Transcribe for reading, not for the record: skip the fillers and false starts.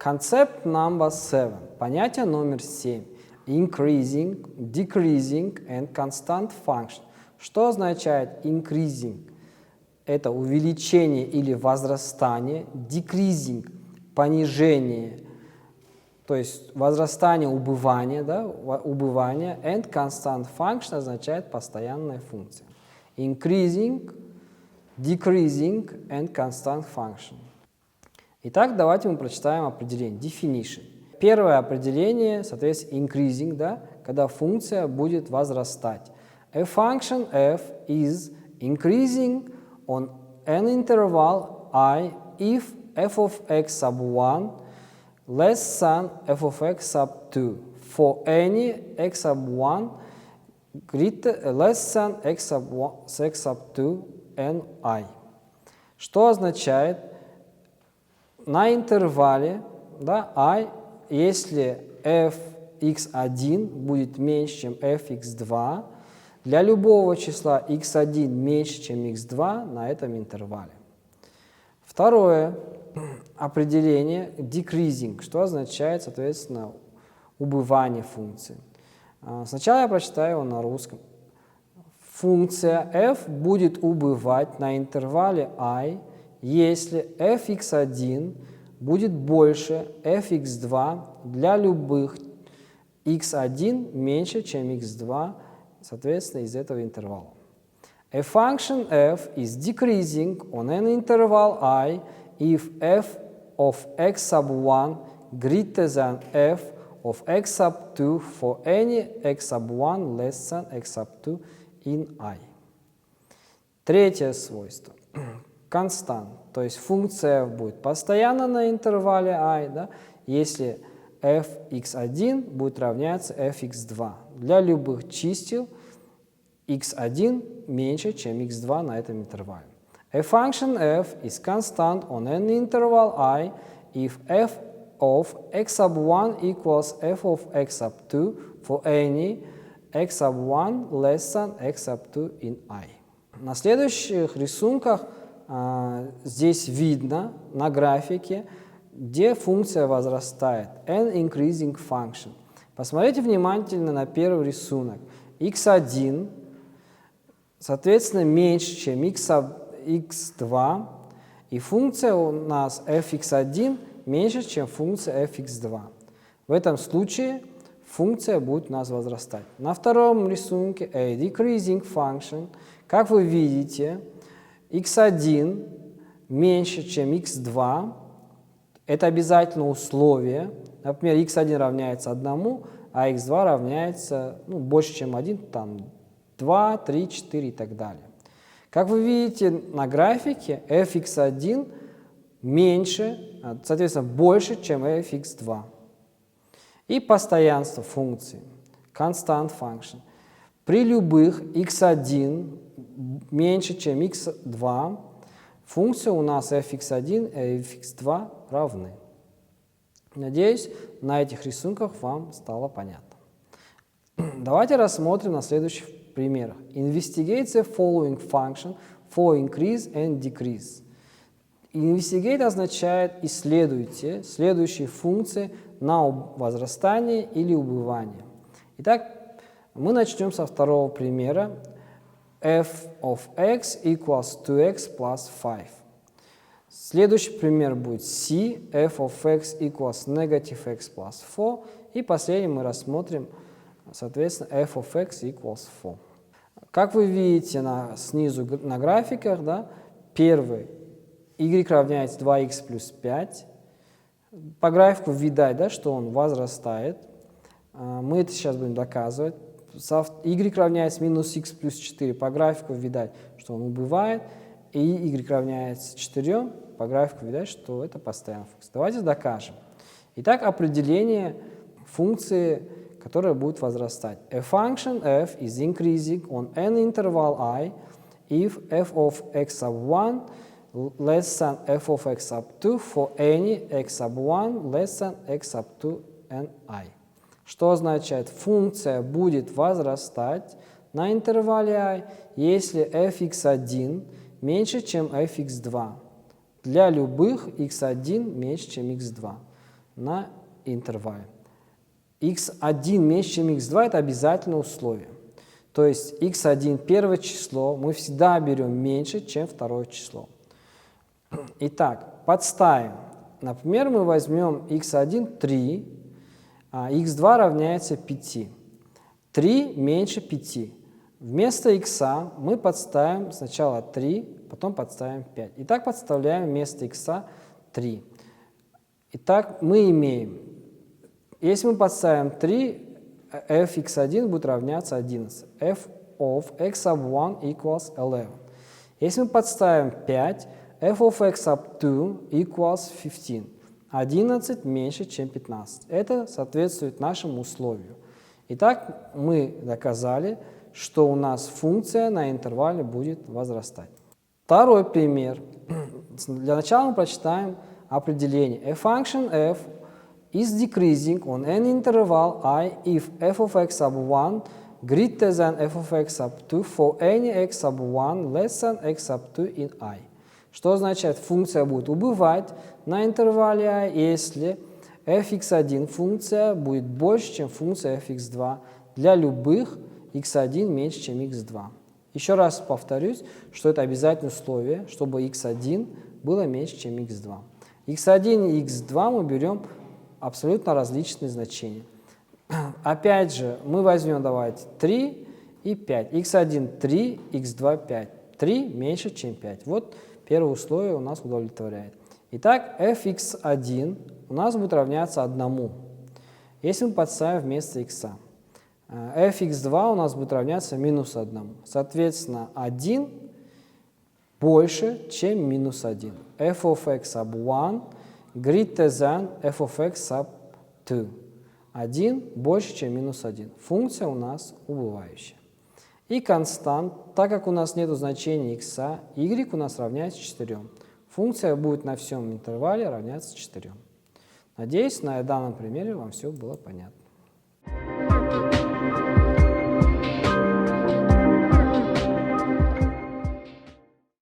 Concept number 7. Понятие номер 7. Increasing, decreasing and constant function. Что означает increasing? Это увеличение или возрастание. Decreasing – понижение, то есть возрастание, убывание, да, убывание. And constant function означает постоянная функция. Increasing, decreasing and constant function. Итак, давайте мы прочитаем определение. Definition. Первое определение, соответственно, increasing, да, когда функция будет возрастать. A function f is increasing on an interval I if f of x sub 1 less than f of x sub 2 for any x sub 1 greater, less than x sub 2 and I. Что означает на интервале, да, I, если fx1 будет меньше, чем fx2, для любого числа x1 меньше, чем x2 на этом интервале. Второе определение decreasing, что означает, соответственно, убывание функции. Сначала я прочитаю его на русском. Функция f будет убывать на интервале I, если fx1 будет больше fx2 для любых x1 меньше, чем x2, соответственно, из этого интервала. A function f is decreasing on an interval I if f of x sub 1 greater than f of x sub 2 for any x sub 1 less than x sub 2 in I. Третье свойство. Констант, то есть функция f будет постоянно на интервале I, да, если fx1 будет равняться fx2 для любых чисел x1 меньше, чем x2 на этом интервале. A function f is constant on an interval I if f of x sub 1 equals f of x sub 2 for any x sub 1 less than x sub 2 in I. На следующих рисунках здесь видно на графике, где функция возрастает. An increasing function. Посмотрите внимательно на первый рисунок. x1, соответственно, меньше, чем x2, и функция у нас fx1 меньше, чем функция fx2. В этом случае функция будет у нас возрастать. На втором рисунке a decreasing function. Как вы видите, x1 меньше, чем x2. Это обязательно условие. Например, x1 равняется 1, а x2 равняется больше, чем 1, там 2, 3, 4 и так далее. Как вы видите на графике, fx1 меньше, соответственно, больше, чем fx2. И постоянство функции, constant function. При любых x1 меньше, чем x2, функция у нас fx1 и fx2 равны. Надеюсь, на этих рисунках вам стало понятно. Давайте рассмотрим на следующих примерах. Investigate the following function for increase and decrease. Investigate означает исследуйте следующие функции на возрастание или убывание. Итак, мы начнем со второго примера. f of x equals 2x plus 5. Следующий пример будет c, f of x equals negative x plus 4. И последний мы рассмотрим, соответственно, f of x equals 4. Как вы видите снизу на графиках, да, первый y равняется 2x плюс 5. По графику видать, да, что он возрастает. Мы это сейчас будем доказывать. Y равняется минус x плюс 4. По графику видать, что он убывает. И y равняется 4. По графику видать, что это постоянная функция. Давайте докажем. Итак, определение функции, которая будет возрастать. A function f is increasing on an interval I if f of x sub 1 less than f of x sub 2 for any x sub 1 less than x sub 2 and I. Что означает, функция будет возрастать на интервале I, если fx1 меньше, чем fx2, для любых x1 меньше, чем x2. на интервале. x1 меньше, чем x2 – это обязательное условие. То есть x1 первое число мы всегда берем меньше, чем второе число. Итак, подставим. Например, мы возьмем x1 3, а x2 равняется 5. 3 меньше 5. Вместо x мы подставим сначала 3, потом подставим 5. Итак, подставляем вместо x 3. Итак, мы имеем, если мы подставим 3, f x1 будет равняться 11. f of x sub 1 equals 11. Если мы подставим 5, f of x sub 2 equals 15. 11 меньше, чем 15. Это соответствует нашему условию. Итак, мы доказали, что у нас функция на интервале будет возрастать. Второй пример. Для начала мы прочитаем определение. A function f is decreasing on any interval I if f of x sub 1 greater than f of x sub 2 for any x sub 1 less than x sub 2 in I. Что означает, функция будет убывать на интервале I, если fx1 функция будет больше, чем функция fx2 для любых x1 меньше, чем x2. Еще раз повторюсь, что это обязательное условие, чтобы x1 было меньше, чем x2. x1 и x2 мы берем абсолютно различные значения. Опять же, мы возьмем, давайте, 3 и 5. x1 3, x2 5. 3 меньше, чем 5. Вот первое условие у нас удовлетворяет. Итак, fx1 у нас будет равняться 1. Если мы подставим вместо x. fx2 у нас будет равняться минус 1. Соответственно, 1 больше, чем минус 1. f of x sub 1 greater than f of x sub 2. 1 больше, чем минус 1. Функция у нас убывающая. И констант, так как у нас нет значения x, y у нас равняется 4. Функция будет на всем интервале равняться 4. Надеюсь, на данном примере вам все было понятно.